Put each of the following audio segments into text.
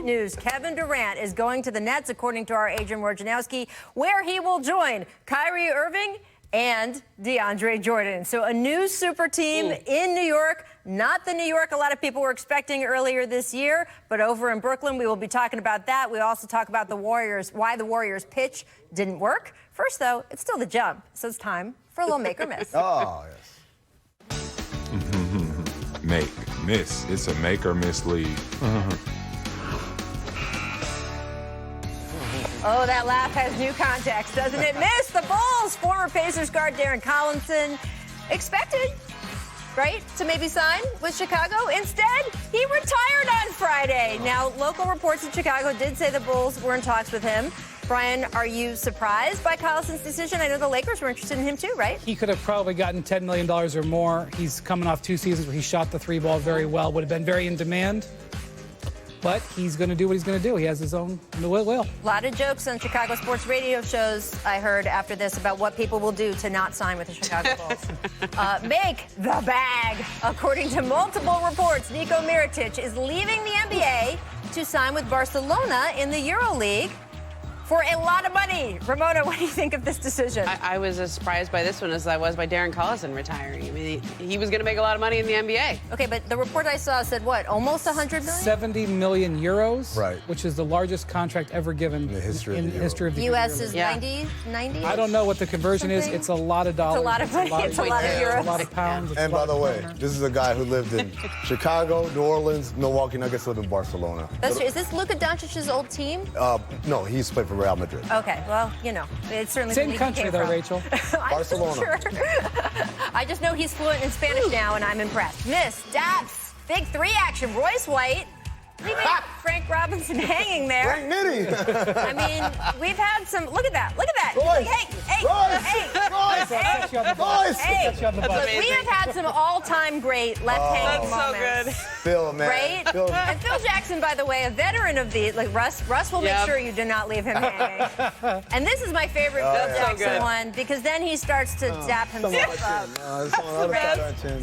news. Kevin Durant is going to the Nets, according to our agent Wojnarowski, where he will join Kyrie Irving and DeAndre Jordan. So a new super team in New York, not the New York a lot of people were expecting earlier this year, but over in Brooklyn. We will be talking about that. We also talk about the Warriors, why the Warriors pitch didn't work. First, though, it's still the jump, so it's time for a little make or miss. Oh, yes. Make, miss. It's a make or miss league. Oh, that laugh has new context, doesn't it? Miss the Bulls. Former Pacers guard Darren Collinson expected, right, to maybe sign with Chicago. Instead, he retired on Friday. Now, local reports in Chicago did say the Bulls were in talks with him. Brian, are you surprised by Collison's decision? I know the Lakers were interested in him too, right? He could have probably gotten $10 million or more. He's coming off 2 seasons where he shot the 3 ball very well, would have been very in demand. But he's going to do what he's going to do. He has his own will. A lot of jokes on Chicago sports radio shows, I heard after this, about what people will do to not sign with the Chicago Bulls. Make the bag. According to multiple reports, Nico Mirotic is leaving the NBA to sign with Barcelona in the EuroLeague for a lot of money. Ramona, what do you think of this decision? I was as surprised by this one as I was by Darren Collison retiring. I mean, he was going to make a lot of money in the NBA. Okay, but the report I saw said what? Almost 100 million? 70 million euros, Right. which is the largest contract ever given in the history in of the the history of the U.S. is Yeah. 90? I don't know what the conversion is. Something? It's a lot of dollars. It's a lot of money. It's a lot of euros. It's a lot of pounds. It's And a by lot the of way, kroner. this is a guy who lived in Chicago, New Orleans, Milwaukee Nuggets, lived in Barcelona. That's true. Is this Luka Doncic's old team? No, he's played for Real Madrid. Okay, well, you know, it's certainly the Same league he country, came though, from. Rachel. I'm Barcelona. Sure. I just know he's fluent in Spanish now, and I'm impressed. Miss Daps, big 3 action. Royce White leaving Frank Robinson hanging there. Frank Nitty. I mean, we've had some. Look at that. Look at that. Royce. Hey, Royce. hey, Royce. hey. Catch you on the bus. Royce. Hey, Catch you on the bus. look, we have had some all-time great left-handed That's so moments. Phil, man. Right? Phil. And Phil Jackson, by the way, a veteran of these. Like Russ will make Yep. sure you do not leave him hanging. And this is my favorite Phil yeah. So Jackson good. one, because then he starts to dap himself up.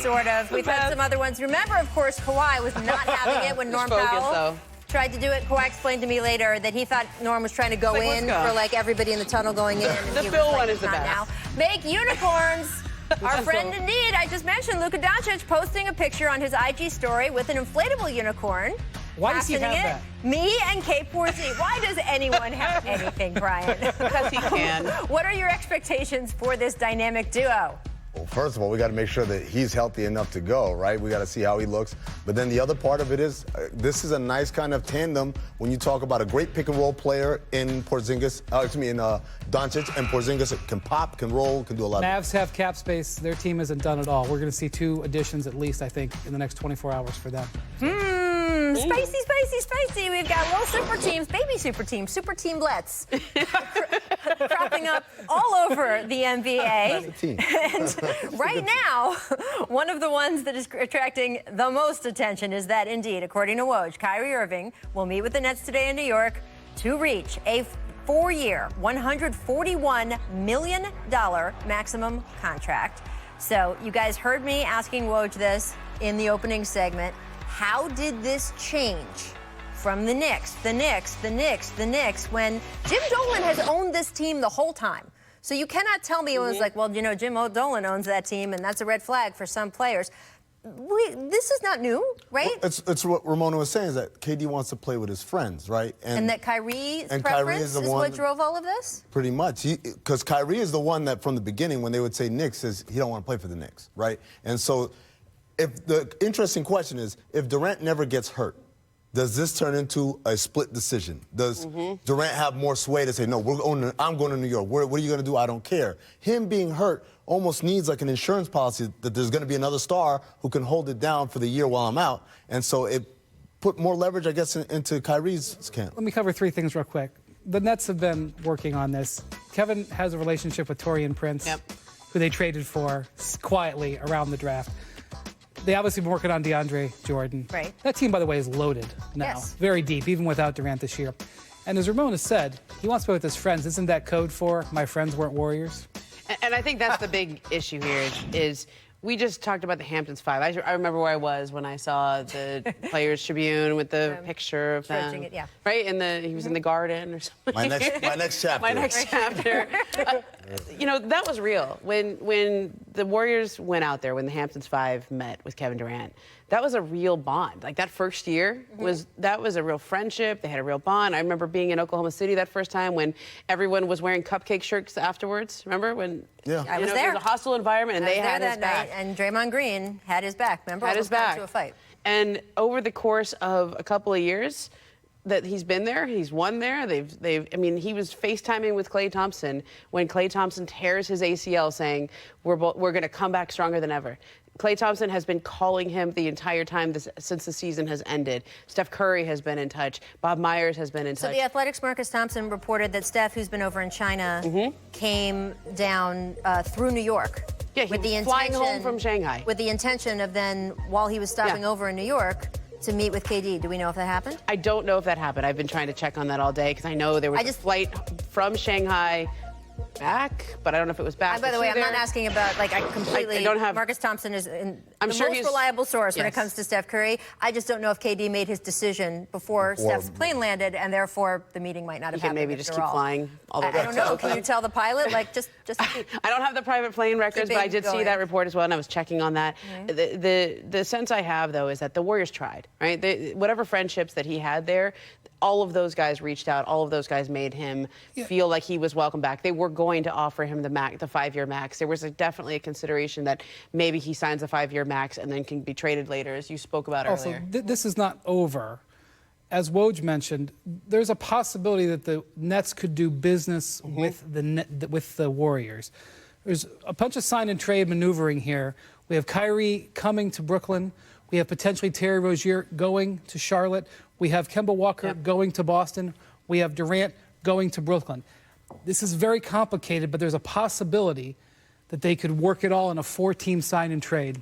Sort of. We've had some other ones. Remember, of course, Kawhi was not having it when Norm Focus, Powell though. tried to do it. Kawhi explained to me later that he thought Norm was trying to go Like, let's in go. for like everybody in the tunnel going in. And The he Phil was like, one is the "Not best." now." Make unicorns. Our friend indeed, I just mentioned Luka Doncic posting a picture on his IG story with an inflatable unicorn. Why does he have captioning that? it, Me and K4Z. Why does anyone have anything, Brian? Because he can. What are your expectations for this dynamic duo? Well, first of all, we got to make sure that he's healthy enough to go, right? We got to see how he looks. But then the other part of it is, this is a nice kind of tandem when you talk about a great pick and roll player in Porzingis, in Doncic, and Porzingis can pop, can roll, can do a lot. Mavs have cap space. Their team isn't done at all. We're going to see 2 additions at least, I think, in the next 24 hours for them. Spicy, spicy, spicy. We've got little super teams, baby super teams, super teamlets cropping up all over the NBA. That's a team. And right now, one of the ones that is attracting the most attention is that, indeed, according to Woj, Kyrie Irving will meet with the Nets today in New York to reach a 4-year, $141 million maximum contract. So you guys heard me asking Woj this in the opening segment. How did this change from the Knicks, when Jim Dolan has owned this team the whole time? So you cannot tell me it was like, well, you know, Jim Dolan owns that team, and that's a red flag for some players. This is not new, right? Well, it's what Ramona was saying, is that KD wants to play with his friends, right? And that Kyrie's and preference Kyrie is the is one what drove all of this? Pretty much. Because Kyrie is the one that, from the beginning, when they would say Knicks, says he don't want to play for the Knicks, right? And so if the interesting question is, if Durant never gets hurt, does this turn into a split decision? Does Durant have more sway to say, no, I'm going to New York. What are you going to do? I don't care. Him being hurt almost needs like an insurance policy that there's going to be another star who can hold it down for the year while I'm out. And so it put more leverage, I guess, into Kyrie's camp. Let me cover 3 things real quick. The Nets have been working on this. Kevin has a relationship with Taurean Prince, who they traded for quietly around the draft. They obviously been working on DeAndre Jordan. Right. That team, by the way, is loaded now. Yes. Very deep, even without Durant this year. And as Ramona said, he wants to play with his friends. Isn't that code for my friends weren't Warriors? And I think that's the big issue here is We just talked about the Hamptons Five. I remember where I was when I saw the Players Tribune with the picture of them. It, yeah. Right? He was in the garden or something. My next chapter. My next chapter. That was real. When the Warriors went out there, when the Hamptons Five met with Kevin Durant, that was a real bond. Like that first year was a real friendship. They had a real bond. I remember being in Oklahoma City that first time when everyone was wearing cupcake shirts afterwards. Remember when? Yeah. I was there. It was a hostile environment, and they had his back. And Draymond Green had his back. Remember? Had his back. To a fight. And over the course of a couple of years that he's been there, he's won there. He was FaceTiming with Klay Thompson when Klay Thompson tears his ACL, saying, "We're going to come back stronger than ever." Klay Thompson has been calling him the entire time since the season has ended. Steph Curry has been in touch. Bob Myers has been in touch. So the Athletic's Marcus Thompson reported that Steph, who's been over in China, came down through New York. Yeah, he was flying home from Shanghai. With the intention of then, while he was stopping over in New York, to meet with KD. Do we know if that happened? I don't know if that happened. I've been trying to check on that all day because I know there was a flight from Shanghai back, but I don't know if it was back. By the way, I'm not asking about, I completely, I don't have, Marcus Thompson is the most reliable source when it comes to Steph Curry. I just don't know if KD made his decision before Steph's plane landed, and therefore the meeting might not have happened. He can maybe just keep flying all the way. I don't know. Can you tell the pilot? just I don't have the private plane records, but I did see that report as well, and I was checking on that. The sense I have, though, is that the Warriors tried, right? Whatever friendships that he had there, all of those guys reached out. All of those guys made him feel like he was welcome back. They were going to offer him the 5-year max. There was definitely a consideration that maybe he signs a 5-year max and then can be traded later, as you spoke about earlier. This is not over. As Woj mentioned, there's a possibility that the Nets could do business with the Warriors. There's a bunch of sign and trade maneuvering here. We have Kyrie coming to Brooklyn. We have potentially Terry Rozier going to Charlotte. We have Kemba Walker going to Boston. We have Durant going to Brooklyn. This is very complicated, but there's a possibility that they could work it all in a 4-team sign and trade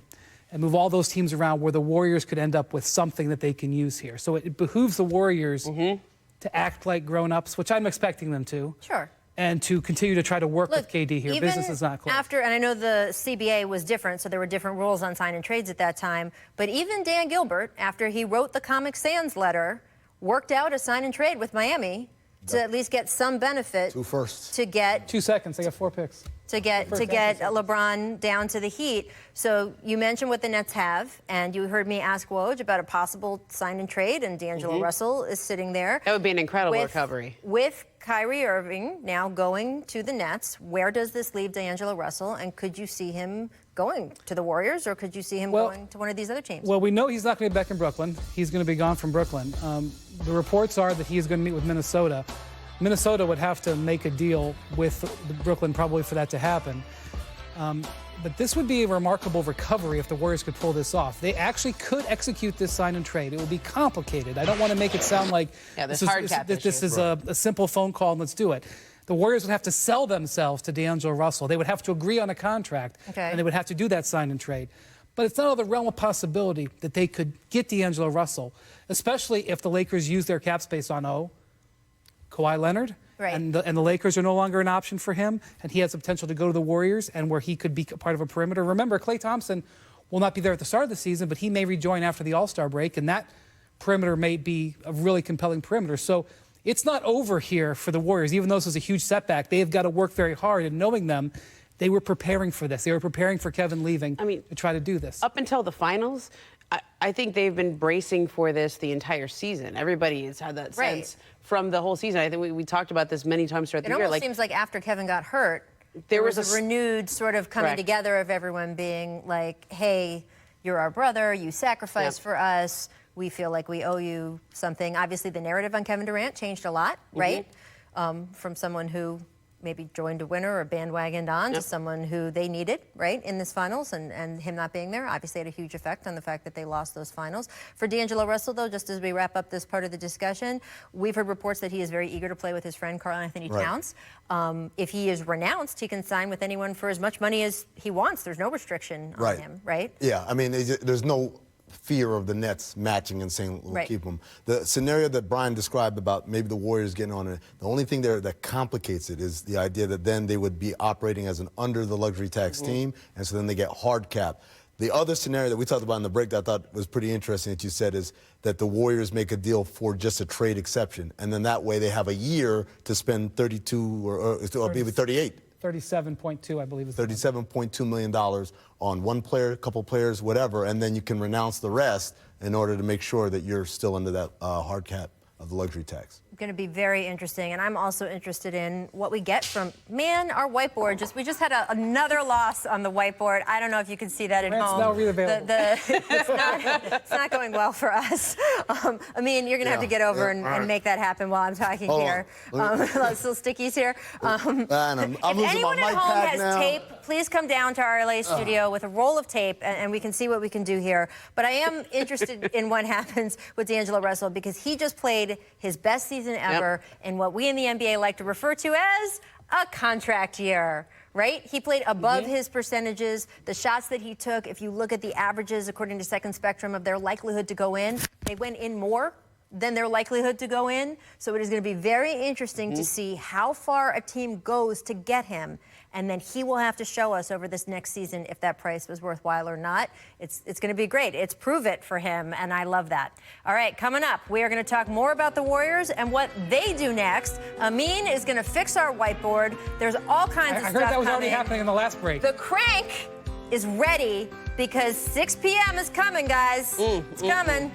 and move all those teams around where the Warriors could end up with something that they can use here. So it behooves the Warriors to act like grown-ups, which I'm expecting them to. Sure. And to continue to try to work with KD here. Business is not closed. And I know the CBA was different, so there were different rules on sign and trades at that time. But even Dan Gilbert, after he wrote the Comic Sans letter, worked out a sign and trade with Miami to at least get some benefit. 2 firsts. To get 2 seconds. They got 4 picks. To get LeBron down to the Heat. So you mentioned what the Nets have, and you heard me ask Woj about a possible sign and trade, and D'Angelo Russell is sitting there. That would be an incredible recovery. With Kyrie Irving now going to the Nets, where does this leave D'Angelo Russell, and could you see him going to the Warriors, or could you see him going to one of these other teams? Well, we know he's not going to be back in Brooklyn. He's going to be gone from Brooklyn. The reports are that he's going to meet with Minnesota. Minnesota would have to make a deal with Brooklyn probably for that to happen. But this would be a remarkable recovery if the Warriors could pull this off. They actually could execute this sign and trade. It would be complicated. I don't want to make it sound like this is a simple phone call and let's do it. The Warriors would have to sell themselves to D'Angelo Russell. They would have to agree on a contract, and they would have to do that sign and trade. But it's not out of the realm of possibility that they could get D'Angelo Russell, especially if the Lakers use their cap space on Kawhi Leonard, and the Lakers are no longer an option for him, and he has the potential to go to the Warriors and where he could be part of a perimeter. Remember, Klay Thompson will not be there at the start of the season, but he may rejoin after the All-Star break, and that perimeter may be a really compelling perimeter. So it's not over here for the Warriors. Even though this is a huge setback, they have got to work very hard, and knowing them, they were preparing for this. They were preparing for Kevin leaving to try to do this. Up until the finals, I think they've been bracing for this the entire season. Everybody has had that sense from the whole season. I think we talked about this many times throughout the year. It almost seems like after Kevin got hurt, there was a renewed sort of coming together of everyone being like, hey, you're our brother, you sacrificed for us, we feel like we owe you something. Obviously, the narrative on Kevin Durant changed a lot, right? From someone who maybe joined a winner or bandwagoned on to someone who they needed, in this finals, and him not being there obviously had a huge effect on the fact that they lost those finals. For D'Angelo Russell, though, just as we wrap up this part of the discussion, we've heard reports that he is very eager to play with his friend Karl Anthony Towns. If he is renounced, he can sign with anyone for as much money as he wants. There's no restriction on him, right? Yeah, I mean, there's no fear of the Nets matching and saying we'll Right. keep him. The scenario that Brian described about maybe the Warriors getting on it, the only thing there that complicates it is the idea that then they would be operating as an under the luxury tax team, and so then they get hard cap. The other scenario that we talked about in the break that I thought was pretty interesting that you said is that the Warriors make a deal for just a trade exception, and then that way they have a year to spend 32 or maybe 38. 37.2, I believe. Is $37.2 million on one player, a couple players, whatever, and then you can renounce the rest in order to make sure that you're still under that hard cap of the luxury tax. Going to be very interesting, and I'm also interested in what we get from our whiteboard. We just had another loss on the whiteboard. I don't know if you can see that at Grant's home. now available. It's not going well for us. Amin, you're going to have to get over and make that happen while I'm talking here. Lots of stickies here. I'm If losing anyone my at mic home pad has now. tape, please come down to our LA studio with a roll of tape, and we can see what we can do here. But I am interested in what happens with D'Angelo Russell because he just played his best season ever in what we in the NBA like to refer to as a contract year. Right? He played above his percentages. The shots that he took, if you look at the averages according to Second Spectrum of their likelihood to go in, they went in more than their likelihood to go in. So it is going to be very interesting to see how far a team goes to get him. And then he will have to show us over this next season if that price was worthwhile or not. It's going to be great. It's prove it for him, and I love that. All right, coming up, we are going to talk more about the Warriors and what they do next. Amin is going to fix our whiteboard. There's all kinds of stuff I heard that was already coming. happening in the last break. The crank is ready because 6 p.m. is coming, guys. It's coming.